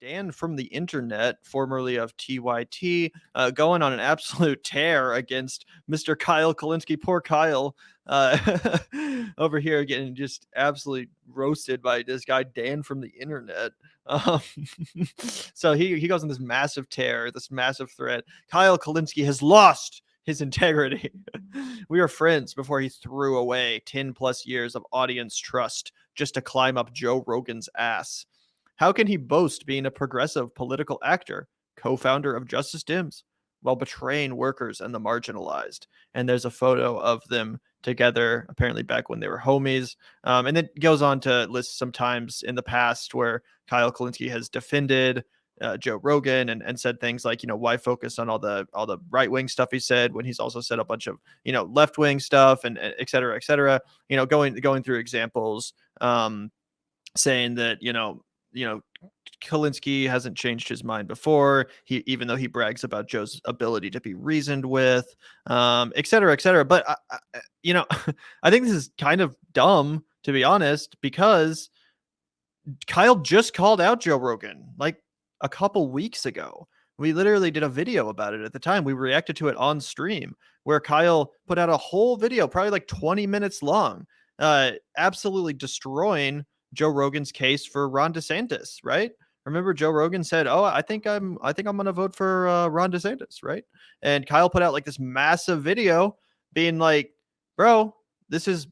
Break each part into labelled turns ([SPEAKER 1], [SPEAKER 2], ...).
[SPEAKER 1] Dan from the internet, formerly of TYT, going on an absolute tear against Mr. Kyle Kulinski. Poor Kyle, uh, over here getting just absolutely roasted by this guy Dan from the internet. Um, so he goes on this massive tear, this massive threat. Kyle Kulinski has lost his integrity. We were friends before he threw away 10 plus years of audience trust just to climb up Joe Rogan's ass. How can he boast being a progressive political actor, co-founder of Justice Dems, while betraying workers and the marginalized? And there's a photo of them together, apparently back when they were homies. And then goes on to list some times in the past where Kyle Kulinski has defended Joe Rogan and said things like, why focus on all the right wing stuff he said when he's also said a bunch of left wing stuff and et cetera, et cetera. Going through examples, saying that Kulinski hasn't changed his mind before. Even though he brags about Joe's ability to be reasoned with, et cetera, et cetera. But I think this is kind of dumb, to be honest, because Kyle just called out Joe Rogan like a couple weeks ago. We literally did a video about it at the time. We reacted to it on stream where Kyle put out a whole video, probably like 20 minutes long, absolutely destroying Joe Rogan's case for Ron DeSantis, right? Remember Joe Rogan said, "Oh, I think I'm going to vote for Ron DeSantis," right? And Kyle put out like this massive video being like, "Bro, this is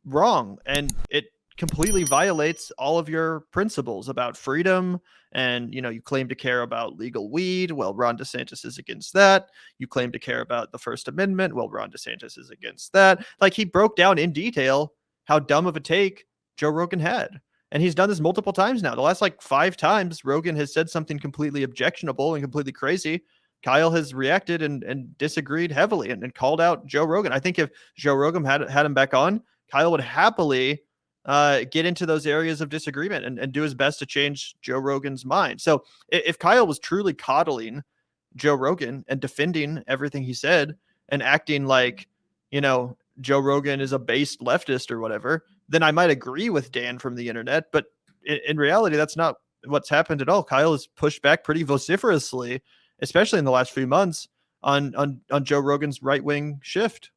[SPEAKER 1] wrong and it completely violates all of your principles about freedom. And you claim to care about legal weed, well, Ron DeSantis is against that. You claim to care about the First Amendment, well, Ron DeSantis is against that." Like, he broke down in detail how dumb of a take Joe Rogan had. And he's done this multiple times now. The last like 5 times Rogan has said something completely objectionable and completely crazy, Kyle has reacted and disagreed heavily and called out Joe Rogan. I think if Joe Rogan had him back on, Kyle would happily get into those areas of disagreement and do his best to change Joe Rogan's mind. So if Kyle was truly coddling Joe Rogan and defending everything he said and acting like, Joe Rogan is a based leftist or whatever, then I might agree with Dan from the internet. But in reality, that's not what's happened at all. Kyle has pushed back pretty vociferously, especially in the last few months, on Joe Rogan's right-wing shift.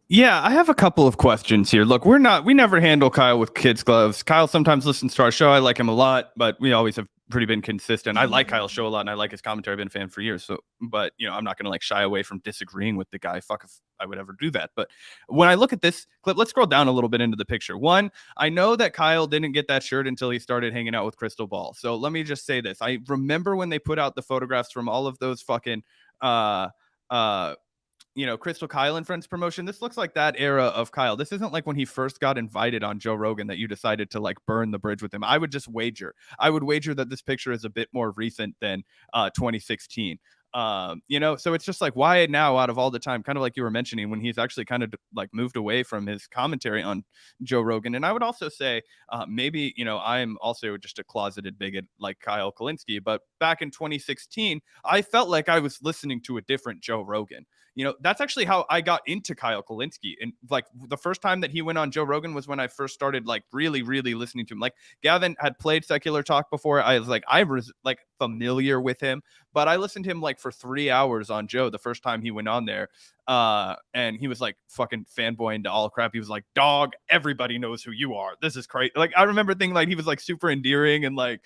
[SPEAKER 2] Yeah, I have a couple of questions here. Look, we never handle Kyle with kids' gloves. Kyle sometimes listens to our show. I like him a lot, but we always have pretty been consistent. I like Kyle's show a lot and I like his commentary. I've been a fan for years. So, but I'm not going to like shy away from disagreeing with the guy. Fuck if I would ever do that. But when I look at this clip, let's scroll down a little bit into the picture. One, I know that Kyle didn't get that shirt until he started hanging out with Crystal Ball. So let me just say this. I remember when they put out the photographs from all of those fucking, Crystal Kyle and Friends promotion. This looks like that era of Kyle. This isn't like when he first got invited on Joe Rogan that you decided to like burn the bridge with him. I would wager that this picture is a bit more recent than 2016. So it's just like, why now out of all the time, kind of like you were mentioning, when he's actually kind of like moved away from his commentary on Joe Rogan. And I would also say maybe, I'm also just a closeted bigot like Kyle Kulinski, but back in 2016, I felt like I was listening to a different Joe Rogan. That's actually how I got into Kyle Kulinski. And like the first time that he went on Joe Rogan was when I first started like really, really listening to him. Like Gavin had played Secular Talk before. I was like familiar with him, but I listened to him like for 3 hours on Joe the first time he went on there. And he was like fucking fanboying to all crap. He was like, "Dog, everybody knows who you are. This is crazy." Like I remember thinking like he was like super endearing and like,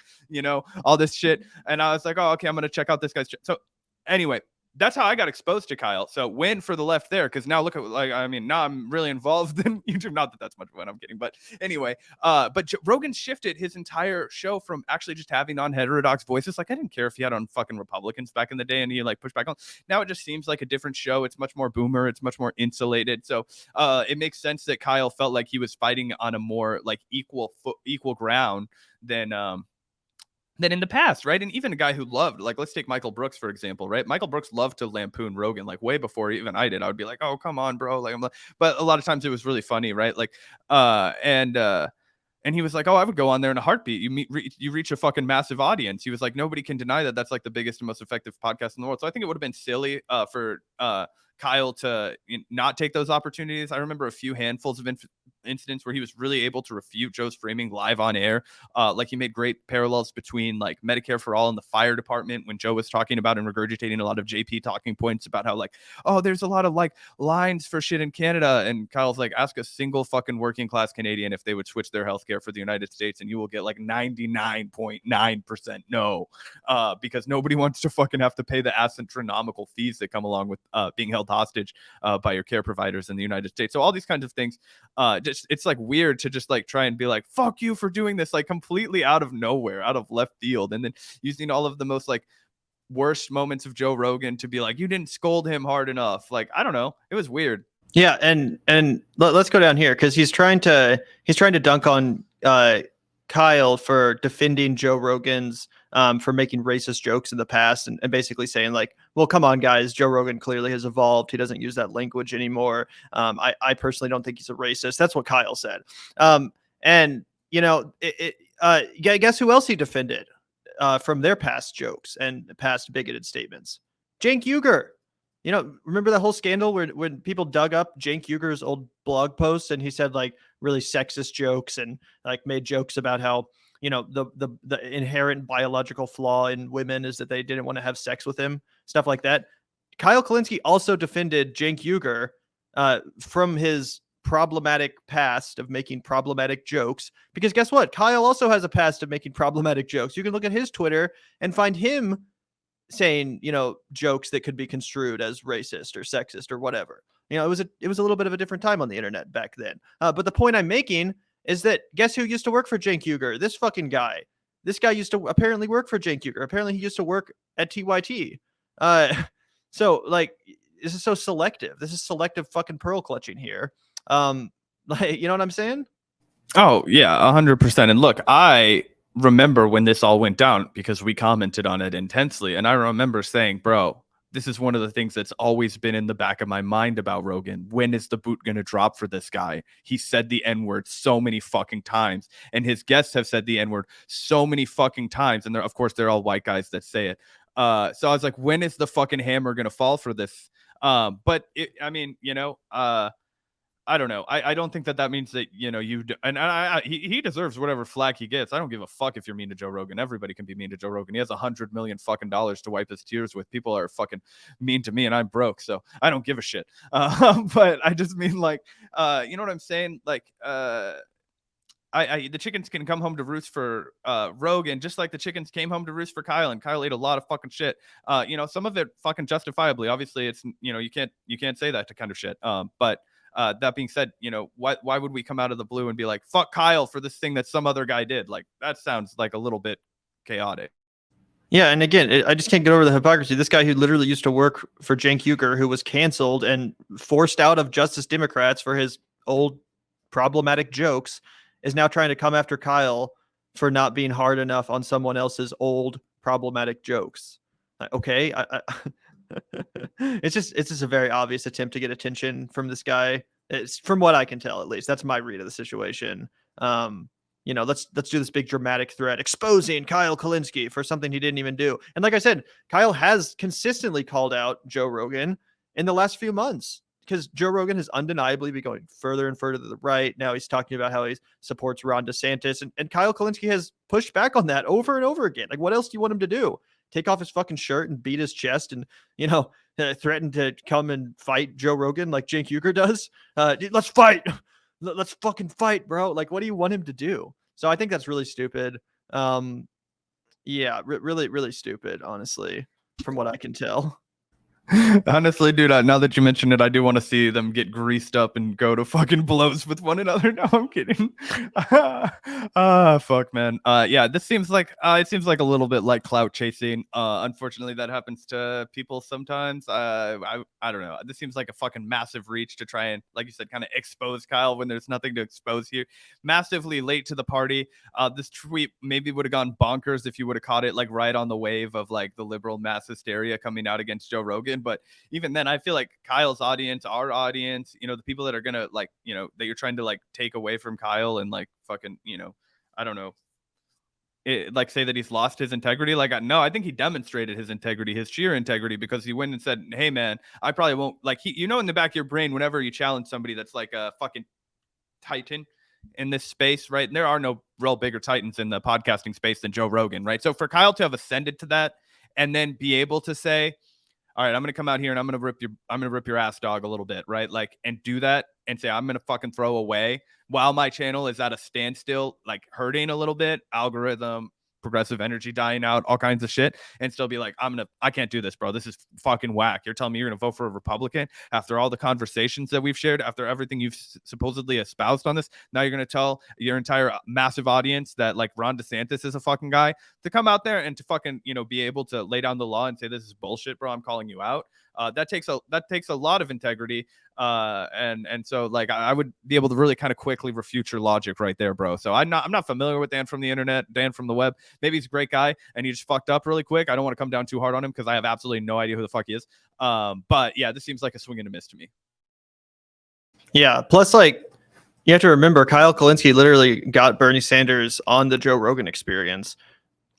[SPEAKER 2] all this shit. And I was like, "Oh, okay, I'm going to check out this guy's shit." So anyway, that's how I got exposed to Kyle. So win for the left there, because now look at now I'm really involved in YouTube. Not that that's much fun, I'm kidding. But anyway, but Rogan shifted his entire show from actually just having on heterodox voices. Like I didn't care if he had on fucking Republicans back in the day and he like pushed back on. Now it just seems like a different show. It's much more boomer. It's much more insulated. So it makes sense that Kyle felt like he was fighting on a more like equal ground than in the past, right? And even a guy who loved, like, let's take Michael Brooks, for example, right? Michael Brooks loved to lampoon Rogan, like, way before even I did. I would be like, "Oh, come on, bro." Like, but a lot of times it was really funny, right? Like, and he was like, "Oh, I would go on there in a heartbeat. You reach a fucking massive audience." He was like, "Nobody can deny that. That's like the biggest and most effective podcast in the world." So I think it would have been silly for Kyle to not take those opportunities. I remember a few handfuls of instance where he was really able to refute Joe's framing live on air. Like he made great parallels between like Medicare for all and the fire department when Joe was talking about and regurgitating a lot of JP talking points about how like, oh, there's a lot of like lines for shit in Canada. And Kyle's like, ask a single fucking working class Canadian if they would switch their healthcare for the United States, and you will get like 99.9% no, because nobody wants to fucking have to pay the astronomical fees that come along with being held hostage by your care providers in the United States. So all these kinds of things, just it's like weird to just like try and be like, fuck you for doing this, like completely out of nowhere, out of left field, and then using all of the most like worst moments of Joe Rogan to be like, you didn't scold him hard enough. Like, I don't know, it was weird.
[SPEAKER 1] Yeah, and let's go down here because he's trying to dunk on Kyle for defending Joe Rogan's for making racist jokes in the past, and basically saying like, well, come on, guys, Joe Rogan clearly has evolved. He doesn't use that language anymore. I personally don't think he's a racist. That's what Kyle said. And you know, guess who else he defended from their past jokes and past bigoted statements? Cenk Uygur. You know, remember that whole scandal where when people dug up Cenk Uygur's old blog posts and he said like really sexist jokes and like made jokes about how, you know, the inherent biological flaw in women is that they didn't want to have sex with him, stuff like that. Kyle Kulinski also defended Cenk Uygur from his problematic past of making problematic jokes, because guess what? Kyle also has a past of making problematic jokes. You can look at his Twitter and find him saying, you know, jokes that could be construed as racist or sexist or whatever. You know, it was a little bit of a different time on the internet back then. But the point I'm making is that guess who used to work for Cenk Uygur? This fucking guy. This guy used to apparently work for Cenk Uygur. Apparently he used to work at TYT. So like, this is so selective. This is selective fucking pearl clutching here. Like, you know what I'm saying?
[SPEAKER 2] Oh yeah, 100%. And look, I remember when this all went down because we commented on it intensely, and I remember saying, bro, this is one of the things that's always been in the back of my mind about Rogan. When is the boot going to drop for this guy? He said the N-word so many fucking times, and his guests have said the N-word so many fucking times, and of course they're all white guys that say it. So I was like, when is the fucking hammer going to fall for this? But I mean, you know, I don't know. I don't think that means that, you know, he deserves whatever flack he gets. I don't give a fuck if you're mean to Joe Rogan. Everybody can be mean to Joe Rogan. He has $100 million fucking dollars to wipe his tears with. People are fucking mean to me and I'm broke, so I don't give a shit. But I just mean like, you know what I'm saying? Like, the chickens can come home to roost for Rogan, just like the chickens came home to roost for Kyle, and Kyle ate a lot of fucking shit. You know, some of it fucking justifiably. Obviously, it's, you know, you can't say that to kind of shit. But that being said, you know, why would we come out of the blue and be like, fuck Kyle for this thing that some other guy did? Like, that sounds like a little bit chaotic.
[SPEAKER 1] Yeah, and again, I just can't get over the hypocrisy. This guy who literally used to work for Cenk Uygur, who was canceled and forced out of Justice Democrats for his old problematic jokes, is now trying to come after Kyle for not being hard enough on someone else's old problematic jokes. Okay, it's just a very obvious attempt to get attention from this guy. It's from what I can tell, at least. That's my read of the situation. You know, let's do this big dramatic threat exposing Kyle Kulinski for something he didn't even do. And like I said, Kyle has consistently called out Joe Rogan in the last few months, because Joe Rogan has undeniably been going further and further to the right. Now he's talking about how he supports Ron DeSantis, and Kyle Kulinski has pushed back on that over and over again. Like, what else do you want him to do? Take off his fucking shirt and beat his chest and, you know, threaten to come and fight Joe Rogan like Cenk Uygur does? Let's fight. Let's fucking fight, bro. Like, what do you want him to do? So I think that's really stupid. Yeah, really, really stupid, honestly, from what I can tell.
[SPEAKER 2] Honestly, dude, now that you mention it, I do want to see them get greased up and go to fucking blows with one another. No, I'm kidding. Fuck, man. Yeah, this seems like it seems like a little bit like clout chasing. Unfortunately, that happens to people sometimes. I don't know. This seems like a fucking massive reach to try and, like you said, kind of expose Kyle when there's nothing to expose here. Massively late to the party. This tweet maybe would have gone bonkers if you would have caught it like right on the wave of like the liberal mass hysteria coming out against Joe Rogan. But even then, I feel like Kyle's audience, our audience, you know, the people that are gonna like, you know, that you're trying to like take away from Kyle and like fucking, you know, I don't know, like say that he's lost his integrity. Like, no, I think he demonstrated his integrity, his sheer integrity, because he went and said, hey man, I probably won't, like, he, you know, in the back of your brain, whenever you challenge somebody that's like a fucking titan in this space, right? And there are no real bigger titans in the podcasting space than Joe Rogan, right? So for Kyle to have ascended to that and then be able to say, all right, I'm gonna come out here and I'm gonna rip your ass, dog, a little bit, right? Like, and do that and say I'm gonna fucking throw away while my channel is at a standstill, like hurting a little bit, algorithm, progressive energy dying out, all kinds of shit, and still be like, I can't do this, bro. This is fucking whack. You're telling me you're gonna vote for a Republican after all the conversations that we've shared, after everything you've supposedly espoused on this. Now you're gonna tell your entire massive audience that like Ron DeSantis is a fucking guy to come out there and to fucking, you know, be able to lay down the law and say this is bullshit, bro. I'm calling you out. That takes a lot of integrity. And so like I would be able to really kind of quickly refute your logic right there, bro. So I'm not familiar with Dan from the internet, Dan from the web. Maybe he's a great guy and he just fucked up really quick. I don't want to come down too hard on him because I have absolutely no idea who the fuck he is. But yeah, this seems like a swing and a miss to me.
[SPEAKER 1] Yeah. Plus, like, you have to remember, Kyle Kulinski literally got Bernie Sanders on the Joe Rogan Experience,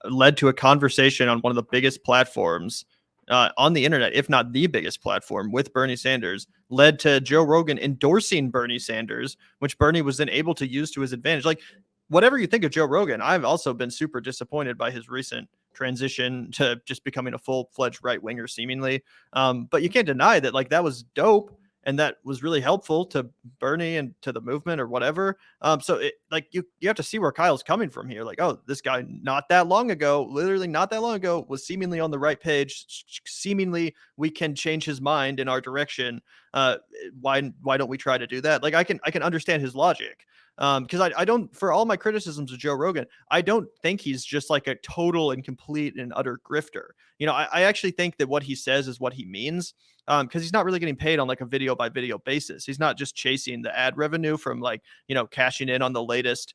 [SPEAKER 1] led to a conversation on one of the biggest platforms on the internet, if not the biggest platform, with Bernie Sanders, led to Joe Rogan endorsing Bernie Sanders, which Bernie was then able to use to his advantage. Like, whatever you think of Joe Rogan, I've also been super disappointed by his recent transition to just becoming a full-fledged right-winger, seemingly. But you can't deny that, like, that was dope. And that was really helpful to Bernie and to the movement or whatever. So it, like you have to see where Kyle's coming from here. Like, oh, this guy not that long ago, literally not that long ago, was seemingly on the right page. Seemingly we can change his mind in our direction. Why don't we try to do that? Like I can understand his logic. Because I don't, for all my criticisms of Joe Rogan, I don't think he's just like a total and complete and utter grifter. You know, I actually think that what he says is what he means. Because he's not really getting paid on like a video by video basis. He's not just chasing the ad revenue from like, you know, cashing in on the latest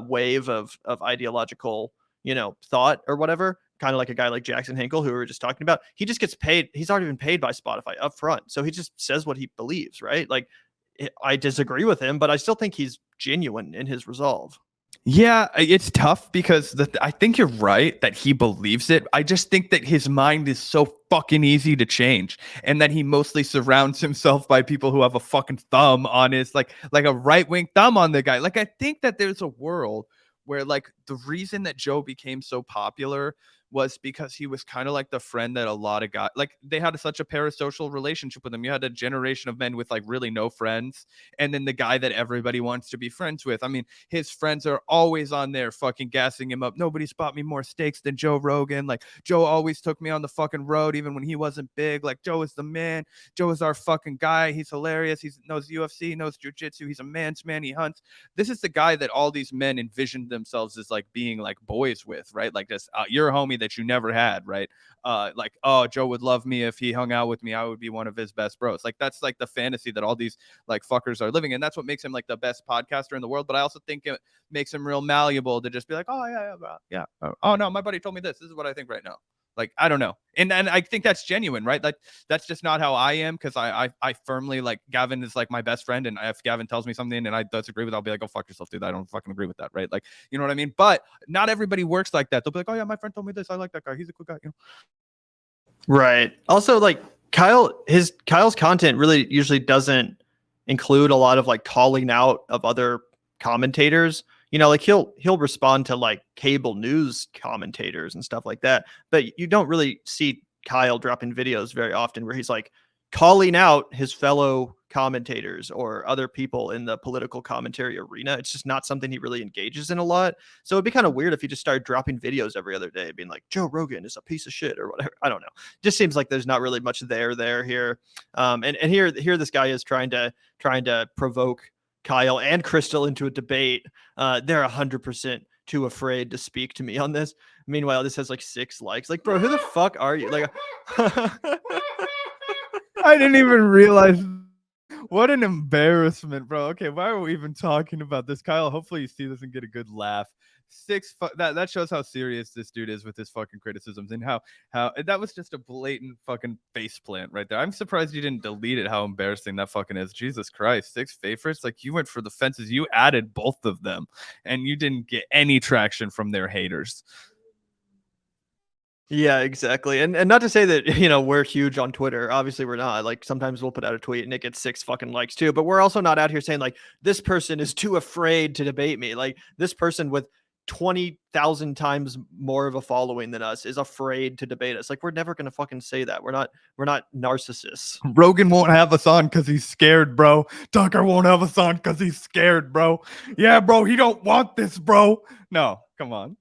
[SPEAKER 1] wave of ideological, you know, thought or whatever. Kind of like a guy like Jackson Hinkle, who we were just talking about. He just gets paid. He's already been paid by Spotify up front. So he just says what he believes, right? Like, I disagree with him, but I still think he's genuine in his resolve.
[SPEAKER 2] Yeah, it's tough because I think you're right that he believes it. I just think that his mind is so fucking easy to change, and that he mostly surrounds himself by people who have a fucking thumb on his like a right wing thumb on the guy. Like I think that there's a world where like the reason that Joe became so popular was because he was kind of like the friend that a lot of guys, like they had such a parasocial relationship with him. You had a generation of men with like really no friends, and then the guy that everybody wants to be friends with. I mean, his friends are always on there fucking gassing him up. Nobody's bought me more steaks than Joe Rogan. Like Joe always took me on the fucking road even when he wasn't big. Like Joe is the man. Joe is our fucking guy. He's hilarious. He knows UFC, knows jiu-jitsu. He's a man's man. He hunts. This is the guy that all these men envisioned themselves as like being like boys with, right? Like this, you're a homie that you never had, right? Like, oh, Joe would love me if he hung out with me. I would be one of his best bros. Like that's like the fantasy that all these like fuckers are living, and that's what makes him like the best podcaster in the world. But I also think it makes him real malleable to just be like, oh yeah, bro. Yeah. Oh no, my buddy told me this. This is what I think right now. Like, I don't know. And I think that's genuine, right? Like, that's just not how I am, because I firmly, like, Gavin is, like, my best friend, and if Gavin tells me something and I disagree with it, I'll be like, oh, fuck yourself, dude. I don't fucking agree with that, right? Like, you know what I mean? But not everybody works like that. They'll be like, oh, yeah, my friend told me this. I like that guy. He's a cool guy, you know?
[SPEAKER 1] Right. Also, like, Kyle's content really usually doesn't include a lot of, like, calling out of other commentators. You know, like he'll respond to like cable news commentators and stuff like that, but you don't really see Kyle dropping videos very often where he's like calling out his fellow commentators or other people in the political commentary arena. It's just not something he really engages in a lot. So it'd be kind of weird if he just started dropping videos every other day, being like, Joe Rogan is a piece of shit or whatever. I don't know. Just seems like there's not really much there here. And here this guy is trying to provoke Kyle and Crystal into a debate. They're 100% too afraid to speak to me on this. Meanwhile, this has like 6 likes. Like, bro, who the fuck are you? Like,
[SPEAKER 2] I didn't even realize. What an embarrassment, bro. Okay, why are we even talking about this, Kyle? Hopefully you see this and get a good laugh. That shows how serious this dude is with his fucking criticisms, and how that was just a blatant fucking face plant right there. I'm surprised you didn't delete it. How embarrassing that fucking is. Jesus Christ, 6 favorites. Like, you went for the fences. You added both of them, and you didn't get any traction from their haters.
[SPEAKER 1] Yeah, exactly. And not to say that, you know, we're huge on Twitter. Obviously we're not. Like sometimes we'll put out a tweet and it gets 6 fucking likes too, but we're also not out here saying like this person is too afraid to debate me. Like this person with 20,000 times more of a following than us is afraid to debate us. Like we're never going to fucking say that. We're not narcissists.
[SPEAKER 2] Rogan won't have us on because he's scared, bro. Tucker won't have us on because he's scared, bro. Yeah, bro, he don't want this, bro. No, come on.